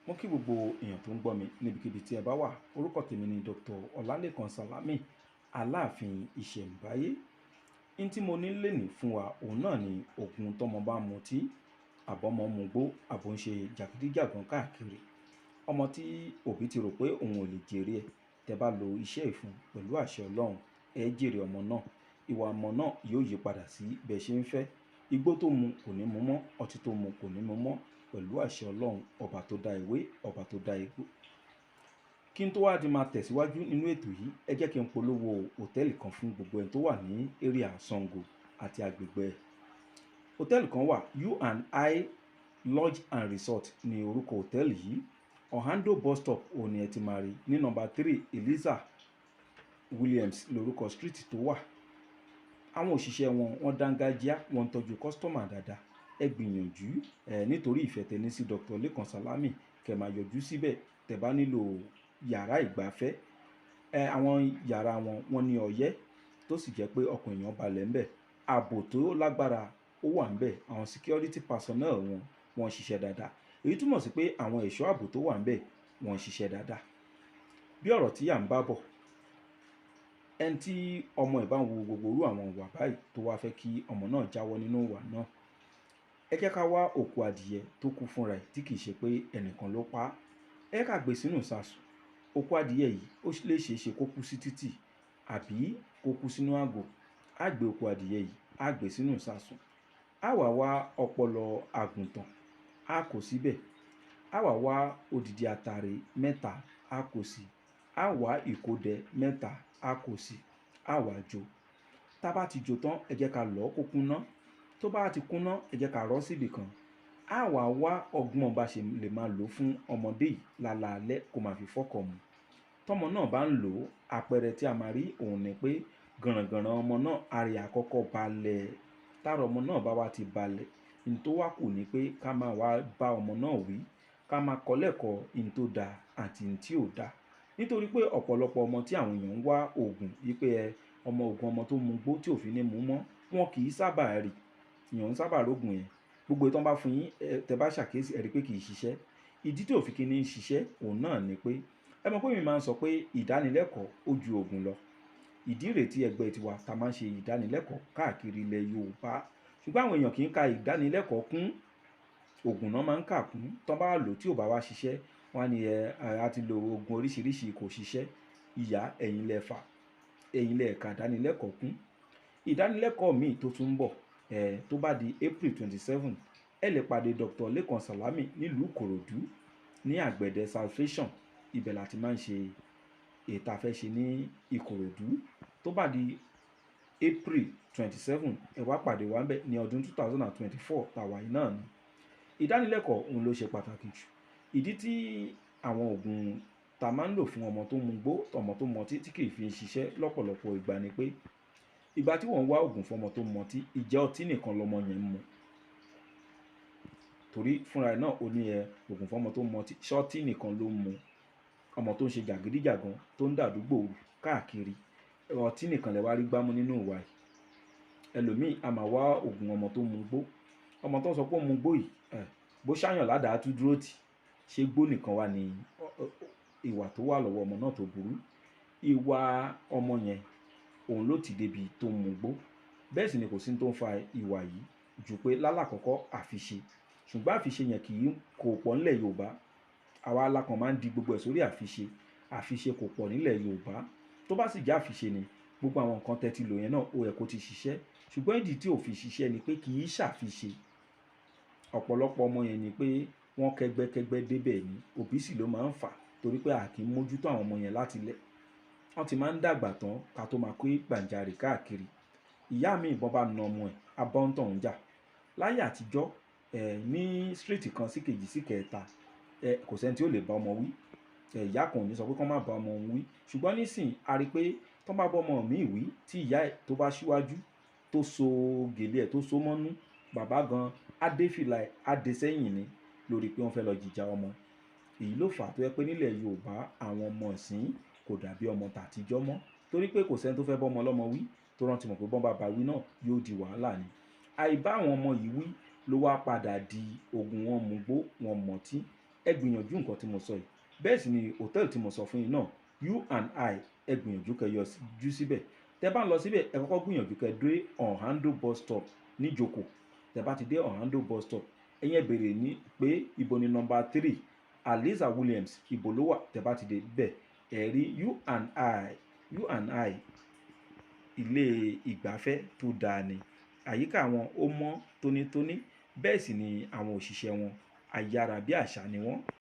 Mo kí gbogbo èèyàn tó ń gbọ́ mi níbikíbi tí ẹ bá wà. Orúkọ tèmi ni Dr. Ọlálékan Sàlámì, Aláàfin Ìṣẹ̀ǹbáyé. N tí mo ní lèní fún wa, òun náà ni ogun tọ́mọ bá ń mutí, àbọ̀mọ mugbó, àbò ń ṣe jàgídíjàgan káàkiri. Ọmọ tí òbí ti rò pé òun ò lè jèrè ẹ̀, tẹ́ bá lo iṣẹ́ ìfún pẹ̀lú àṣẹ Ọlọ́run, ẹ jèrè ọmọ náà. Ìwà ọmọ náà yóò yí padà sí bẹ́ẹ̀ ṣe ń fẹ́. Igbó tó mu kò ní mu mọ́, ọtí tó mu kò ní mu mọ́, pẹ̀lú àṣẹ Ọlọ́run, ọba tó dá ewé, ọba tó dá igbó. Kí n tó wá di máa tẹ̀síwájú nínú ètò yìí, ẹ jẹ́ kí n polówó hòtẹ́ẹ̀lì kan fún gbogbo ẹni tó wà ní area Sango àti agbègbè ẹ̀. Hòtẹ́ẹ̀lì kan wà, U&I Lodge and Resort ní orúkọ hòtẹ́ẹ̀lì yìí. Ohando bus stop òun ni ẹ ti máa rí ní nọ́mbà 3 Eliza Williams lórúkọ street tó wà. Àwọn òṣìṣẹ́ wọn wọ́n dángájíá, wọ́n ń tọ́jú kọ́sítọ́mà dáadáa. Ẹ gbìyànjú nítorí ìfẹ́ tẹ́ ní sí Dr. Lékan Sàlámì, kẹ́ máa yọjú síbẹ̀ tẹ́ bá nílò yàrá ìgbafẹ́. Àwọn yàrá wọn wọ́n ní ọyẹ́ tó sì jẹ́ pé ọkàn èèyàn balẹ̀ ńbẹ̀. Ààbò tó lágbára ó wà ńbẹ̀. Àwọn security personnel wọn wọ́n ṣiṣẹ́ dáadáa. Èyí túmọ̀ sí pé àwọn ẹ̀ṣọ́ ààbò tó wà ńbẹ̀ wọ́n ṣiṣẹ́ dáadáa. Bí ọ̀rọ̀ tí à ń bá bọ̀, ẹni tí ọmọ ẹ̀ bá ń wo gbogbo irú àwọn ìwà báyìí tó wá fẹ́ kí ọmọ náà jáwọ́ nínú ìwà náà, ẹ jẹ́ ká wá òkú adìyẹ tó kú fúnra ẹ̀ tí kìí ṣe pé ẹnìkan ló pa á. Ẹ ká gbé sínú ìsasùn. Òkú adìyẹ yìí ó lè ṣeé ṣe kó kú sí títì àbí kó kú sínú àgò. Á gbé òkú adìyẹ yìí, á gbé sínú ìsasùn. Á wá ọpọlọ àgùntàn, á kó síbẹ̀. Á wá odidi àtàrẹ mẹ́ta, á kó sí. Á wá ìkódẹ mẹ́ta, á kó sí. Á wá jó. Tá bá ti jó tán, ẹ jẹ́ ká lọ̀ kó kúnná. Tó bá ti kúnná, ẹ jẹ́ ká rọ́ síbì kan. Á wá ọgbọ́n bá ṣe lè máa lò fún ọmọdé yìí lálaalẹ́ kó máa fi fọ́kọ̀ mu. Tọ́mọ náà bá ń lò ó, àpẹẹrẹ tí a máa rí òun ni pé gànràngànràn ọmọ náà ara rẹ̀ àkọ́kọ́ balẹ̀. Tára ọmọ náà bá wá ti balẹ̀, n tó wá kù ni pé ká máa wá bá ọmọ náà wí, ká máa kọ́ lẹ́kọ̀ọ́ n tó da àti n tí ò da. Nítorí pé ọ̀pọ̀lọpọ̀ ọmọ tí àwọn èèyàn ń wá oògùn wípé ọmọ oògùn ọmọ tó mu gbó tí ò fi ní mu mọ́, wọn kì í sábà rí. Èèyàn ń sábà rógùn yẹn. Gbogbo ìtàn bá fún yín, tẹ́ bá ṣàkíyèsí ẹ rí pé kì í ṣiṣẹ́. Ìdí tí ò fi kí ní ṣiṣẹ́ òun náà ni pé ẹ mọ̀ pé mi máa ń sọ pé ìdánilẹ́kọ̀ọ́ ó ju oògùn lọ. Ìdí rèé tí ẹgbẹ́ tiwa ta máa ń ṣe ìdánilẹ́kọ̀ọ́ káàkiri ilẹ̀ Yorùbá. Ṣùgbọ́n àwọn èèyàn kì í ka ìdánilẹ́kọ̀ọ́ kún, oògùn náà máa ń kà kún. Tán bá lò tí ò bá wá ṣiṣẹ́, wọ́n á ní a ti lo oògùn oríṣiríṣi kò ṣiṣẹ́. Ìyá ẹ̀yin lẹ fà, ẹ̀yin lẹ ka ìdánilẹ́kọ̀ọ́ kún. Ìdánilẹ́kọ̀ọ́ míì tó tún ń bọ̀ tó bá di April 27, ẹ lè pàdé Dr. Lékan Sàlámì nílùú Ìkòròdú ní àgbẹ̀dẹ Salvation. Ibẹ̀ la ti máa ń ṣe ètò àfẹ́ ṣe ní Ìkòròdú. Tó bá di April 27, ẹ wá pàdé wa ńbẹ̀ ní ọdún 2024 tàwa yìí náà ni. Ìdánilẹ́kọ̀ọ́ òun ló ṣe pàtàkì jù. Ìdí tí àwọn oògùn ta máa ń lò fún ọmọ tó mu gbó, ọmọ tó mọtí tí kìí fi ṣiṣẹ́ lọ́pọ̀lọpọ̀ ìgbà ni pé ìgbà tí wọ́n ń wá oògùn fún ọmọ tó mọtí, ìjẹ́ ọtí nìkan lọmọ yẹn ń mu. Torí fúnra ẹ̀ náà ó ní oògùn fún ọmọ tó mọtí, ṣọ́ọ̀tì nìkan ló ń mu. Ọmọ tó ń ṣe jàgídíjàgan tó ń dàdúgbò káàkiri, ọtí nìkan lẹ wá rí gbámú nínú ìwà yìí. Ẹlòmíì a máa wá oògùn ọmọ tó mu gbó. Ọmọ tó ń sọ pé ó mu gbó yìí, bó ṣáyàn ládàá tún dúró tì. Ṣé gbó nìkan wà ní ìwà tó wà lọ́wọ́ ọmọ náà tó burú? Ìwà ọmọ yẹn òun ló ti débi tó mu gbó. Bẹ́ẹ̀ sì ni kò sí tó ń fa ìwà yìí jù pé lálàkọ́kọ́ àfiṣe. Ṣùgbọ́n àfiṣe yẹn kò pọ̀ nílẹ̀ Yorùbá. Àwa alákan máa ń di gbogbo ẹ̀ sórí àfiṣe. Àfiṣe kò pọ̀ nílẹ̀ Yorùbá. Tó bá sì jẹ́ àfiṣe ni, gbogbo àwọn nǹkan tẹ́ ti lò yẹn náà ó yẹ kó ti ṣiṣẹ́. Ṣùgbọ́n ìdí tí ò fi ṣiṣẹ́ ni pé kì í ṣàfiṣe. Ọ̀pọ̀lọpọ̀ ọmọ yẹn ni pé wọ́n kẹ́gbẹ́kẹ́gbẹ́ débẹ̀ ni. Òbí sì ló máa ń fà torí pé a kì í mójútó àwọn ọmọ yẹn láti ilẹ̀. Wọ́n ti máa ń dàgbà tán ká tó máa kó gbàǹjarè káàkiri. Ìyá mi ìbọn bá na ọmọ ẹ̀, a bá ń tàn jà. Láyé àtijọ́ ní street kan sí kejì sí kẹta, kò sẹ́ni tí ó lè bá ọmọ wí. Ìyá kan ò ní sọ pé kán má bá ọmọ òun wí. Ṣùgbọ́n nísìnyí a rí pé tán bá bá ọmọ mi wí tí ìyá ẹ̀ tó bá ṣíwájú tó so gèlè ẹ̀ tó so mọ́nú, bàbá gan á dé fìlà ẹ̀ á dé sẹ́yìn ni lórí pé wọ́n fẹ́ lọ jìjà ọmọ. Èyí ló fà á tó yẹ pé nílẹ̀ Yorùbá àwọn ọmọ ìsìn kò dàbí ọmọ tàtijọ́ mọ́. Torí pé kò sẹ́ni tó fẹ́ bá ọmọ ọlọ́mọ wí tó rántí mọ̀ pé bọ́n bá bá wí náà yóò di wàhálà ni. Àìbá àwọn ọmọ yìí wí ló wá padà di ogun wọn mu gbó, wọn mọtí. ẹ gbìyànjú nǹkan tí mo sọ yìí. Bẹ́ẹ̀ sì ni hòtẹ́ẹ̀lì tí mo sọ fún yín náà, U&I, ẹ gbìyànjú kẹ́ yọjú síbẹ̀. Tẹ́ bá ń lọ síbẹ̀, ẹ kọ́kọ́ gbìyànjú kẹ́ dé Ohando bus stop ní Ìjókòó. Tẹ́ bá ti dé Ohando bus stop, ẹ̀yin ẹ béèrè ní pé ibo ni nọ́mbà 3 Aliza Williams ibo ló wà. Tẹ́ bá ti dé bẹ̀, ẹ rí U&I, ilé ìgbafẹ́ tó dáa ni. Àyíká wọn ó mọ́ tónítóní, bẹ́ẹ̀ sì ni àwọn òṣìṣẹ́ wọn ayára bí àṣá ni wọ́n.